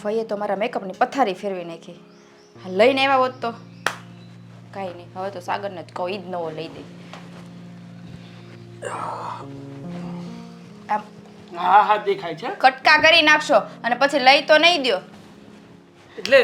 ફઈએ તો મારા મેકઅપની પથારી ફેરવી નાખી. લઈને આવ્યા હોત તો કાંઈ નહીં, હવે તો સાગરને જ કહું, ઈ જ નવો લઈ દે. આમ હા હા દેખાય છે. કટકા કરી નાખશો અને પછી લઈ તો નહીં દ્યો. એટલે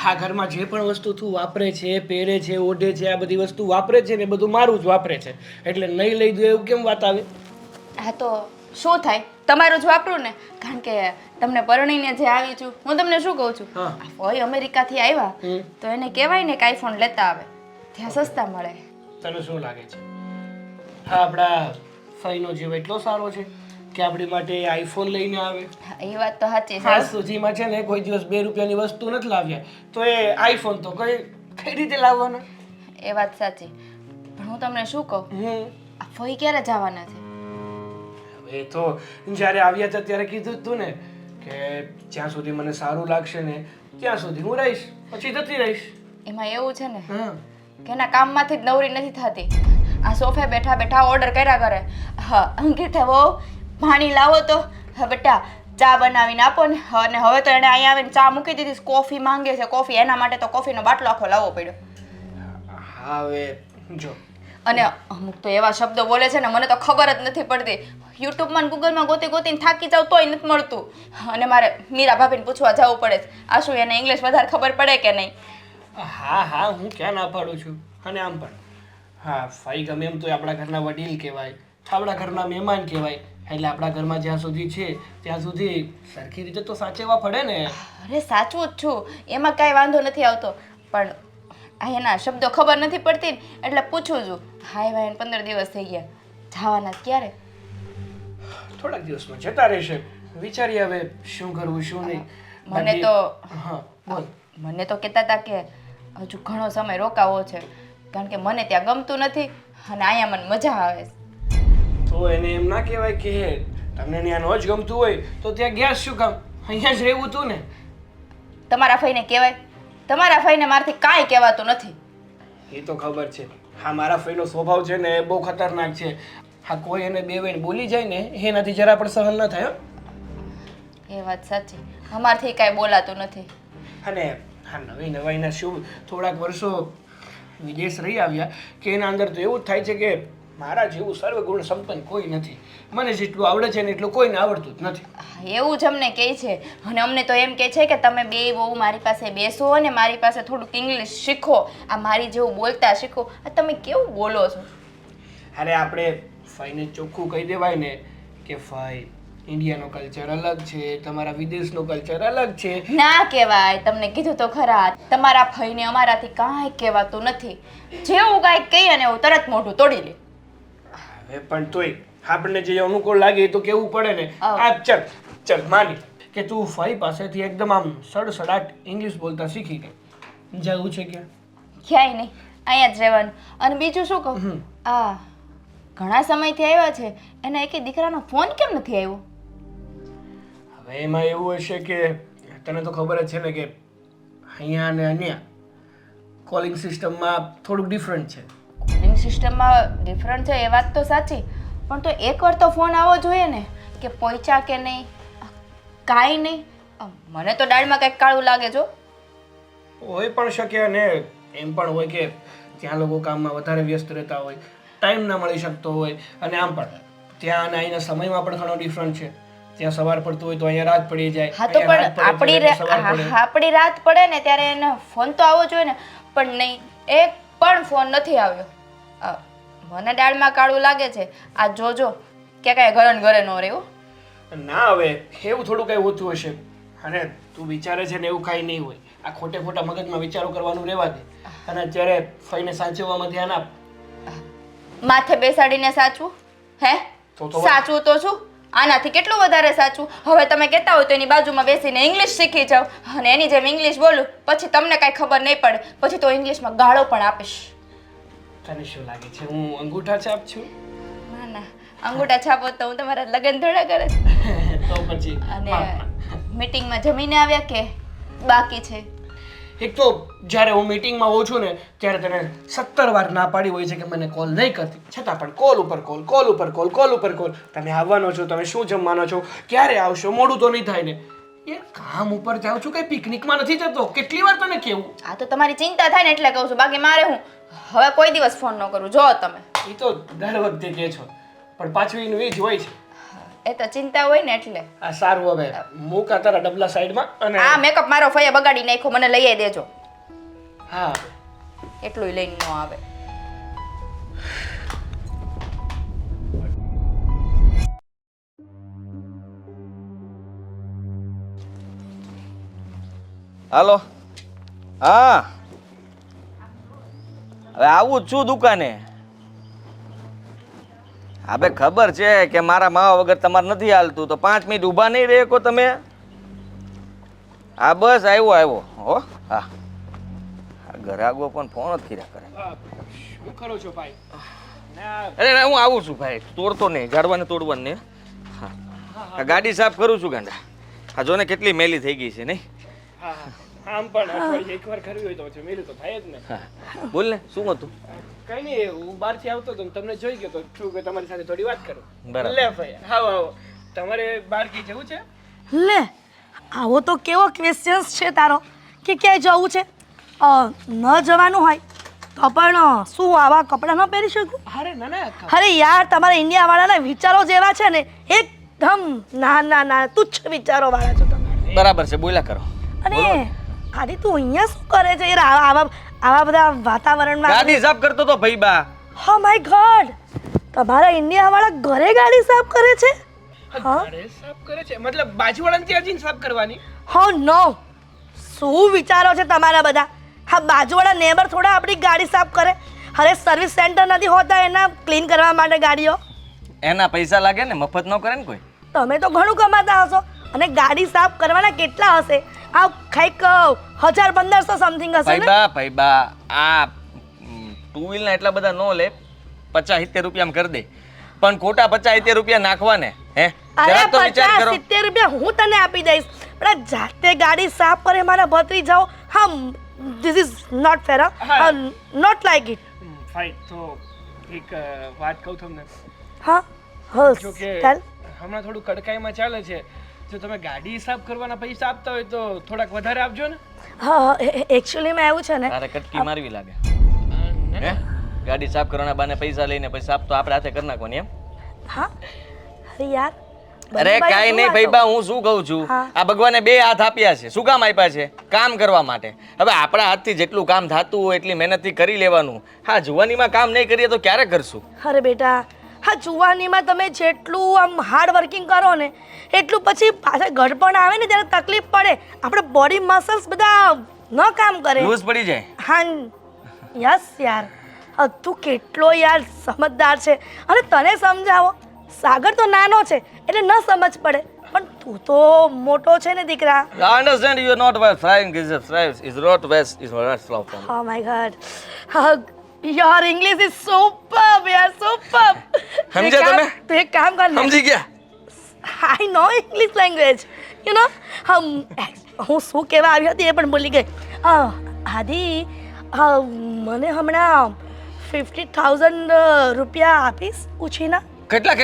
હા ઘરમાં જે પણ વસ્તુ તું વાપરે છે, પહેરે છે, ઓઢે છે, આ બધી વસ્તુ વાપરે છે ને બધું મારું જ વાપરે છે, એટલે નહીં લઈ દો એવું કેમ વાત આવે? હા તો શું થાય, તમારું જ વાપરું ને, કારણ કે તમને પરણીને જે આવી છું. હું તમને શું કહું છું, હા. ફઈ અમેરિકાથી આવ્યા તો એને કહેવાય ને કે આઈફોન લેતા આવે, ત્યાં સસ્તા મળે. તને શું લાગે છે હા આપણા ફઈનો જીવ એટલો સારો છે કે આપણી માટે આઈફોન લઈને આવે? હા, એ વાત તો સાચી છે. આજ સુધીમાં છે ને કોઈ દિવસ 2 રૂપિયાની વસ્તુ નથી લાવ્યા, તો એ આઈફોન તો કઈ રીતે લાવવાના? એ વાત સાચી, પણ હું તમને શું કહું, આ ફઈ ક્યારે જવાના છે? હવે તો જ્યારે આવ્યા હતા ત્યારે કીધું જ તું ને કે જ્યાં સુધી મને સારું લાગશે ને ત્યાં સુધી હું રહીશ, પછી જતી રહીશ. એમાં એવું છે ને હા કે એના કામમાંથી જ નવરી નથી થતી. આ સોફે બેઠા બેઠા ઓર્ડર કર્યા કરે. હા અંકિત બહુ પાણી લાવો તો હા બેટા ચા બનાવીને આપો ને. અને હવે તો એણે અહીંયા આવીને ચા મૂકી દીધી, કોફી માંગે છે, કોફી. એના માટે તો કોફીનો બાટલો આખો લાવવો પડ્યો. હા હવે જો અને અમુક તો એવા શબ્દો બોલે છે ને મને તો ખબર જ નથી પડતી. યુટ્યુબમાં ને ગૂગલમાં ગોતી ગોતીને થાકી જાવ તોય નથી મળતું. અને મારે મીરા ભાભીને પૂછવા જવું પડે છે, આ શું એને ઇંગ્લિશ વધારે ખબર પડે કે નહીં? હા હા હું ક્યાં ના પાડું છું. અને આમ પણ હા ફઈ ગમે એમ તો આપણા ઘરના વડીલ કહેવાય, આપણા ઘરના મહેમાન કહેવાય, એટલે આપણા ઘરમાં જ્યાં સુધી છે ત્યાં સુધી સરખી રીતે તો સાચવવા પડે ને. અરે સાચું જ છું, એમાં કાંઈ વાંધો નથી આવતો, પણ આ એના શબ્દો ખબર નથી પડતી ને એટલે પૂછું છું. હાય ભાઈ 15 દિવસ થઈ ગયા, જવાના ક્યારે? થોડાક દિવસમાં જતા રહેશે, વિચારીએ હવે શું કરવું શું નહીં. મને તો હા બોલ. મને તો કહેતા હતા કે હજુ ઘણો સમય રોકાવો છે, કારણ કે મને ત્યાં ગમતું નથી અને અહીંયા મને મજા આવે છે. તો એને એમ ના કહેવાય કે તમને ત્યાં ન જ ગમતું હોય તો ત્યાં ગયા જ શું કામ, અહીંયા જ રહેવું તું ને. તમારા ફઈને કહેવાય? તમારા ફઈને મારાથી કાંઈ કહેવાતું નથી. એ તો ખબર છે. હા મારા ફઈનો સ્વભાવ છે ને એ બહુ ખતરનાક છે. હા કોઈ એને બે વેણ બોલી જાય ને એનાથી જરા પણ સહન ન થાય. એ વાત સાચી, અમારથી કાંઈ બોલાતું નથી. અને હા નવી નવાઈના શું થોડાક વર્ષો વિદેશ રહી આવ્યા કે એના અંદર તો એવું જ થાય છે કે મારા જેવું સર્વગુણ સંપન્ન કોઈ નથી. મને જેટલું આવડે છે ને એટલું કોઈને આવડતું જ નથી. એવું જ અમને કહે છે. અને અમને તો એમ કહે છે કે તમે બે બહુ મારી પાસે બેસો અને મારી પાસે થોડુંક ઇંગ્લિશ શીખો, આ મારી જેવું બોલતા શીખો. આ તમે કેવું બોલો છો? અરે આપણે ફઈને ચોખ્ખું કહી દેવાય ને કે ફઈ ઇન્ડિયાનો કલ્ચર અલગ છે, તમારા વિદેશનો કલ્ચર અલગ છે. ના કહેવાય, તમને કીધું તો ખરા, તમારા ફઈને અમારાથી કાંઈ કહેવાતું નથી. જેવું કાંઈક કહીએ ને એવું તરત મોઢું તોડી લે. હવે પણ તોય આપણને જે અનુકૂળ લાગે એ તો કેવું પડે ને. આ ચલ માની કે તું ફઈ પાસેથી એકદમ આમ સડસડાટ ઇંગ્લિશ બોલતા શીખી ગઈ, જવું છે ક્યાં? ક્યાંય નહીં, અહીંયા જ રહેવાનું. અને બીજું શું કહું, આ ઘણા સમયથી આવ્યા છે એના એકે દીકરાનો ફોન કેમ નથી આવ્યો? હવે એમાં એવું હશે કે તને તો ખબર જ છે ને કે અહીંયા અને અહીંયા કોલિંગ સિસ્ટમમાં થોડુંક ડિફરન્ટ છે. કોલિંગ સિસ્ટમમાં ડિફરન્ટ છે એ વાત તો સાચી, પણ તો એકવાર તો ફોન આવવો જોઈએ ને કે પહોંચ્યા કે નહીં, કાંઈ નહીં. મને તો દાળમાં કંઈક કાળું લાગે જો. હોય પણ શકે અને એમ પણ હોય કે ત્યાં લોકો કામમાં વધારે વ્યસ્ત રહેતા હોય, ટાઈમ ના મળી શકતો હોય. અને આમ પણ ત્યાં અને અહીંના સમયમાં પણ ઘણો ડિફરન્ટ છે. ત્યાં સવાર પડતું હોય તો અહીંયા રાત પડી જાય. હા તો પણ આપણી રાત પડે ને ત્યારે એને ફોન તો આવવો જોઈએ ને, પણ નહીં, એક પણ ફોન નથી આવ્યો. મને દાળમાં કાળું લાગે છે. આ જોજો કે કાંઈ ઘરે ને ઘરે ન રહેવું. ના હવે એવું થોડું કઈ ઓછું હશે. અને તું વિચારે છે ને એવું કાંઈ નહીં હોય. આ ખોટે ખોટા મગજમાં વિચારો કરવાનું રહેવા દે અને અત્યારે ફઈને સાચવવામાં ધ્યાન આપ. માથે બેસાડીને સાચવું હે? સાચવું તો શું, આનાથી કેટલું વધારે સાચું. હવે તમે કહેતા હોય તો એની બાજુમાં બેસીને ઇંગ્લિશ શીખી જાઓ અને એની જેમ ઇંગ્લિશ બોલું, પછી તમને કાંઈ ખબર નહીં પડે, પછી તો ઇંગ્લિશમાં ગાળો પણ આપીશ. તને શું લાગે છે હું અંગૂઠા છાપ છું? ના ના, અંગૂઠા છાપો તો હું તમારા લગ્ન થોડા કરે. તો પછી અને મીટિંગમાં જમીને આવ્યા કે બાકી છે? એક તો જ્યારે હું મીટિંગમાં હોઉં છું ને ત્યારે તને 17 વાર ના પાડી હોય છે કે મને કોલ નહીં કરતી, છતાં પણ કોલ ઉપર કોલ, કોલ ઉપર કોલ, કોલ ઉપર કોલ. તમે આવવાનો છો, તમે શું જમવાનો છો, ક્યારે આવશો, મોડું તો નહીં થાય ને? એ કામ ઉપર જાઉં છું, કઈ પિકનિકમાં નથી જતો. કેટલી વાર તને કેવું? આ તો તમારી ચિંતા થાય ને એટલે કહું છું, બાકી મારે હું હવે કોઈ દિવસ ફોન ન કરું. જો તમે એ તો દર વખતે કહે છો, પણ પાછું એનું એ જ હોય છે. એ તો ચિંતા હોય ને એટલે. આ સારું, હવે મૂક આ તારા ડબલા સાઈડમાં. અને આ મેકઅપ મારો ફઈએ બગાડી નાખ્યો, મને લઈ દેજો. હા, એટલું લઈને ન આવે. હાલો. હા, હવે આવું જ છું દુકાને. હવે ખબર છે કે મારા માવા વગર તમારે નથી હાલતું, તો 5 મિનિટ ઊભા નહીં રહે કો તમે? હા બસ આવ્યો હો. હા, ઘરે આગો પણ ફોન જ કર્યા કરે. શું કરો છો ભાઈ? અરે હું આવું છું ભાઈ, તોડતો નહીં, ઝાડવાને તોડવાનું નહીં. હા, આ ગાડી સાફ કરું છું ગાંડા. આ જો ને કેટલી મેલી થઈ ગઈ છે નહીં? આમ પણ અઠવાડિયે એકવાર કરવી હોય તો પછી મેલું તો થાય જ ને. હા, બોલ ને શું હતું? કઈ નહીં, હું બહારથી આવતો હતો ને તમને જોઈ ગયો તો શું કે તમારી સાથે થોડી વાત કરું. બરાબર. લે ભાઈ, આવો. તમારે બહાર કી જવું છે? લે આવો તો કેવો ક્વેશ્ચન્સ છે તારો કે ક્યાંય જવું છે? ન જવાનું હોય તો પણ શું આવા કપડાં ન પહેરી શકું? અરે ના ના, અરે યાર, તમારા ઇન્ડિયાવાળાના વિચારો જેવા છે ને, એકદમ ના તુચ્છ વિચારો વાળા છો તમે. બરાબર છે, બોલ્યા કરો. અને આદિ તું અહીંયા શું કરે છે યાર? આવા બધા વાતાવરણમાં? ગાડી સાફ કરતો તો ભાઈ બા. ઓ માય ગોડ, તમારા ઇન્ડિયાવાળા ઘરે ગાડી સાફ કરે છે? ઘરે સાફ કરે છે? મતલબ બાજુવાળાને ત્યાં જઈને સાફ કરવાની? હો નો, શું વિચારો છે તમારા બધા? હા, બાજુવાળા નેબર થોડા આપણી ગાડી સાફ કરે? અરે સર્વિસ સેન્ટર નથી હોતા એના ક્લીન કરવા માટે ગાડીઓ? એના પૈસા લાગે ને, મફત ન કરે ને કોઈ. તમે તો ઘણું કમાતા હશો, અને ગાડી સાફ કરવાના કેટલા હશે? આ કંઈક 1000-1500 સમથિંગ હશે ને? ભાઈ બા આ 2 વ્હીલ ના એટલા બધા નો લે, 50-70 રૂપિયામાં કરી દે. પણ ખોટા 50-70 રૂપિયા નાખવા ને, હે? અરે જરાક તો વિચાર કરો. 50-70 રૂપિયા હું તને આપી દઈશ, પણ જાતે ગાડી સાફ કરે મારા ભત્રીજાઓ. હા, this is not fair. Not like it. Fine. તો એક વાત કહું તમને. હા, જો કે ચાલ. હમણાં થોડું કડકાઈમાં ચાલે છે. જો તમે ગાડી સાફ કરવાના પૈસા આપતા હોય તો થોડાક વધારે આપજો ને. હા, એકચ્યુઅલીમાં એવું છે ને, તારે કટકી મારવી લાગે, હે? ગાડી સાફ કરવાના બાને પૈસા લઈને પછી સાફ તો આપણે હાથે કરી નાખવાની એમ? હા અરે યાર, અરે કાઈ નહીં ભાઈ બા, હું શું કહું છું, હા. આ ભગવાને 2 હાથ આપ્યા છે. શું કામ આપ્યા છે? કામ કરવા માટે. હવે આપણા હાથથી જેટલું કામ થતું હોય એટલી મહેનતથી કરી લેવાનું. હા, જુવાનીમાં કામ નહીં કરીએ તો ક્યારે કરશું? અરે બેટા, હા જુવાનીમાં તમે જેટલું આમ હાર્ડ વર્કિંગ કરો ને, એટલું પછી પાછા ગળપણ આવે ને ત્યારે તકલીફ પડે. આપણે બોડી મસલ્સ બધા ન કામ કરે. લૂઝ પડી જાય. હા યસ યાર, તું કેટલો યાર સમજદાર છે. અને તને સમજાવો, સાગર તો નાનો છે એટલે ન સમજ પડે, પણ તું તો મોટો છે ને દીકરા. I understand you are not well flying is a flies is not west is not slow from. Oh my god, your English is superb yaar, superb. સમજ્યા તમે? તો એક કામ કર ને, સમજી ગયા? I know English language, you know. હું શું કહેવા આવી હતી એ પણ ભૂલી ગઈ. આદિ, મને હમણાં 50,000 રૂપિયા આપીશ ઉછીના? કેટલા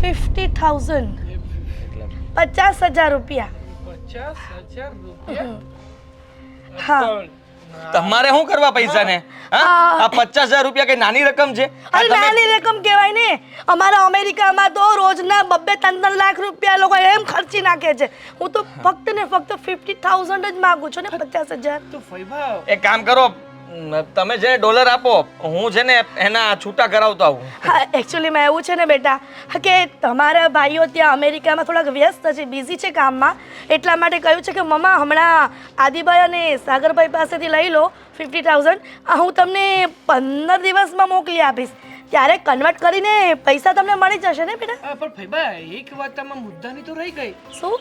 50,000, 50,000 રૂપિયા. 50,000 રૂપિયા? હા. તમારે શું કરવા પૈસા ને? આ 50,000 રૂપિયા કઈ નાની રકમ છે? આ અરે તમે- નાની રકમ કહેવાય ને. અમારા અમેરિકામાં તો રોજના 2-3 લાખ રૂપિયા લોકો એમ ખર્ચી નાખે છે. હું તો ફક્ત ને ફક્ત 50,000 જ માંગુ છું ને 50,000. તો ફઈબા, એક કામ કરો, તમે જે ડોલર આપો, હું છે ને એના છૂટા કરાવતો આવું. હા, એકચ્યુઅલીમાં એવું છે ને બેટા કે તમારા ભાઈઓ ત્યાં અમેરિકામાં થોડાક વ્યસ્ત છે, બિઝી છે કામમાં, એટલા માટે કહ્યું છે કે મમ્મા હમણાં આદિભાઈ અને સાગરભાઈ પાસેથી લઈ લો 50,000. હું તમને 15 દિવસમાં મોકલી આપીશ, ત્યારે કન્વર્ટ કરીને પૈસા તમને મળી જશે ને બેટા. પણ ફઈબા, એક વાત આમાં મુદ્દાની તો રહી ગઈ. શું?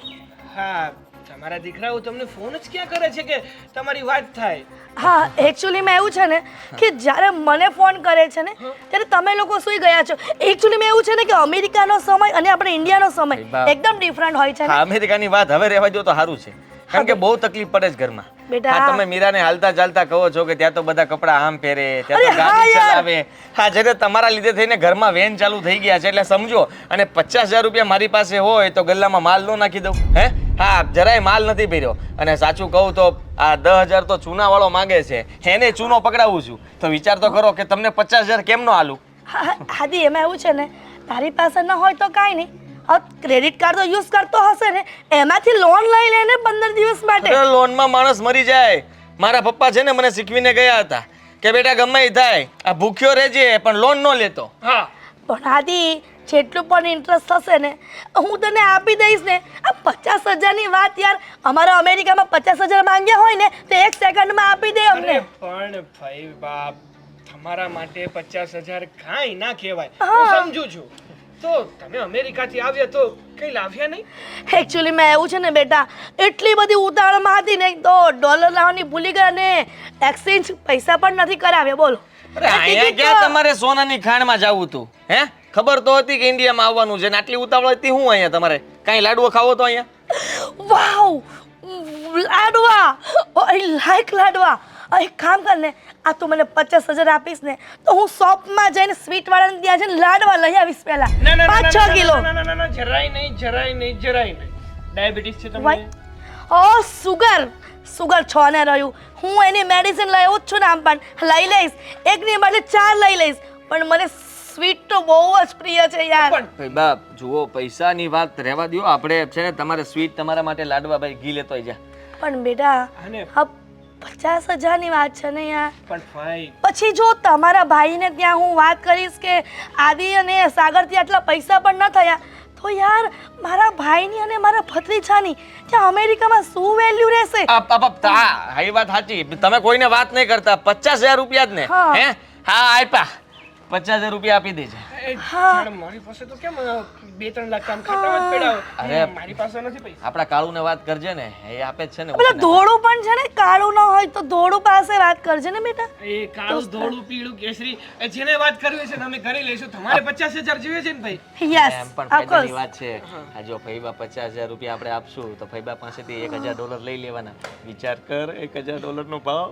હા, તમારા દીકરાઓ તમને ફોન જ ક્યાં કરે છે કે તમારી વાત થાય? હા, એકચ્યુઅલીમાં એવું છે ને કે જ્યારે મને ફોન કરે છે ને ત્યારે તમે લોકો સૂઈ ગયા છો. એકચ્યુઅલીમાં એવું છે ને કે અમેરિકાનો સમય અને આપણે ઇન્ડિયાનો સમય એકદમ ડિફરન્ટ હોય છે ને. હા, અમેરિકાની વાત હવે રહેવા દો તો સારું છે, કારણ કે બહુ તકલીફ પડે છે ઘરમાં. બેટા. હા, તમે મીરાને હાલતા ચાલતા કહો છો કે ત્યાં તો બધા કપડા આમ પહેરે, ત્યાં તો અરે હા ગાડી યાર. ચલાવે. હા, જ્યારે તમારા લીધે થઈને ઘરમાં વેન ચાલુ થઈ ગયા છે એટલે સમજો. અને 50,000 રૂપિયા મારી પાસે હોય તો ગલ્લામાં માલ નો નાખી દઉં, હે? હા જરાય માલ નથી ભર્યો અને સાચું કહું તો આ 10,000 તો ચૂનાવાળો માંગે છે એને ચૂનો પકડાવું છું તો વિચાર તો કરો કે તમને 50,000 કેમ નો આલું આદિ એમાં એવું છે ને તારી પાસે ન હોય તો કાંઈ નહીં હવે ક્રેડિટ કાર્ડ તો યુઝ કરતો હશે ને એમાંથી લોન લઈ લે ને 15 દિવસ માટે અરે લોનમાં માણસ મરી જાય મારા પપ્પા છે ને મને શીખવીને ગયા હતા કે બેટા ગમે ઈ થાય આ ભૂખ્યો રહેજે પણ લોન ન લેતો હા પણ આદિ જેટલું પણ ઇન્ટરેસ્ટ થશે ને હું તને આપી દઈશ ને આ 50,000ની વાત યાર અમારા અમેરિકામાં 50,000 માંગ્યા હોય ને તો 1 સેકન્ડમાં આપી દે અમને અરે પણ ભાઈ બાપ તમારા માટે 50,000 કાંઈ ના કહેવાય હું સમજુ છું તો તમે અમેરિકાથી આવ્યા તો કઈ લાવ્યા નહીં એકચ્યુઅલી મેં એવું છે ને બેટા એટલી બધી ઉતાવળમાં હતી ને તો ડોલર લાવવાની ભૂલી ગયા ને એક્સચેન્જ પૈસા પણ નથી કરાવ્યા બોલો અરે અહીંયા ક્યાં તમારે સોનાની ખાણમાં જવું હતું હે ખબર તો હતી કે ઇન્ડિયામાં આવવાનું છે ને આટલી ઉતાવળ હતી હું અહીંયા તમારે કાંઈ લાડવો ખાવો તો અહીંયા વાવ લાડવા આઈ લાઈક લાડવા એક કામ કર ને આ તું મને 50,000 આપીશ ને તો હું શોપમાં જઈને સ્વીટ વાળાને ત્યાં જઈને લાડવા લઈ આવીશ પહેલા 5-6 કિલો ના જરાય નહીં ડાયાબિટીસ છે તમને ઓ સુગર 6 ને રહ્યું હું એની મેડિસિન લઈ આવું જ છું ને આમ પણ લઈ લઈશ એકની બદલે 4 લઈ લઈશ પણ મને સ્વીટ તો બહુ જ પ્રિય છે યાર ભાઈ બાપ જુઓ પૈસાની વાત રહેવા દો આપણે છે ને તમારે સ્વીટ તમારા માટે લાડવા ભાઈ ઘી લેતો જા પણ બેટા અને હા 50,000ની વાત છે ને યાર પણ ભાઈ પછી જો તમારા ભાઈને ત્યાં હું વાત કરીશ કે આદિ અને સાગરથી આટલા પૈસા પણ ન થયા તો યાર મારા ભાઈની અને મારા ભત્રીજાની ત્યાં અમેરિકામાં શું વેલ્યુ રહેશે હા એ વાત સાચી તમે કોઈને વાત નહીં કરતા 50,000 રૂપિયા જ ને હા. હે હા આપ્યા 50,000 રૂપિયા આપી દેજે જાણ મારી પાસે તો કેમ 2-3 લાખ કામ ખાતામાં જ પડ્યા અરે. હોય મારી પાસે નથી પૈસા આપણા કાળુને વાત કરજે ને એ આપે જ છે ને પેલા ધોળું પણ છે ને કાળું ન હોય તો ધોળું પાસે વાત કરજે ને બેટા એ કાળું ધોળું પીળું કેસરી એ જેને વાત કરવી છે ને અમે કરી લઈશું તમારે 50,000 જોઈએ છે ને ભાઈ યસ એમ પણ ફાયદાની વાત છે આ જો ફઈબા 50,000 રૂપિયા આપણે આપશું તો ફઈબા પાસેથી $1,000 લઈ લેવાના વિચાર કર $1,000 નો ભાવ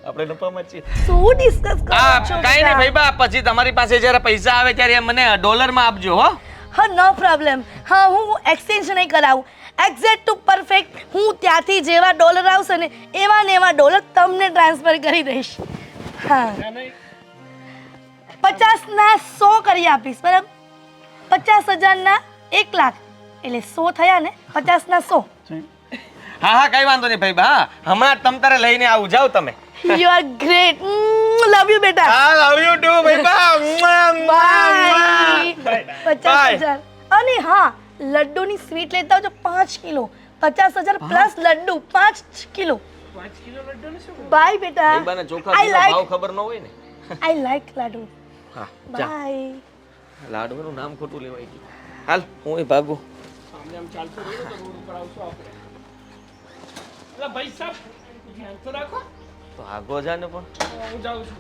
આપણે નફામાં છીએ શું ડિસ્કસ કરો હા છો કાંઈ નહીં બેટા? ફઈબા પછી તમારી પાસે જ્યારે પૈસા આવે ત્યારે મને ડોલરમાં આપજો હો હા નો પ્રોબ્લેમ હા હું એક્સચેન્જ નહીં કરાવું એક્ઝેક્ટ ટુ પરફેક્ટ હું ત્યાંથી જેવા ડોલર આવશે ને એવા ડોલર તમને ટ્રાન્સફર કરી દઈશ હા 50 ના 100 કરી આપીશ બરાબર 50,000 ના 1 લાખ એટલે 100 થયા ને 50 ના 100 હા કઈ વાંધો નહીં ભાઈ હા હમણાં જ તમ તારે લઈને આવું જાવ તમે you are great love you બેટા I love you too ભાઈ બાય 50,000 અને હા લડ્ડુની સ્વીટ લેતા આવજો 5 kilo 50,000 plus laddu 5 kilo 5 kilo laddu ને શું બાય બેટા ભાઈબાને ચોખા આઈ ભાવ લાઈક ખબર ન હોય ને આઈ લાઈક લાડુ હા જા બાય લાડવાનું નામ ખોટું લેવાય ગયું હાલ હું એ ભાગું સામે આમ ચાલતો રહ્યો તો રોડ ઉપર આવશો આપણે એટલે ભાઈ સાહેબ ધ્યાન તો રાખો તો આગો જા ને પણ હું જાઉં છું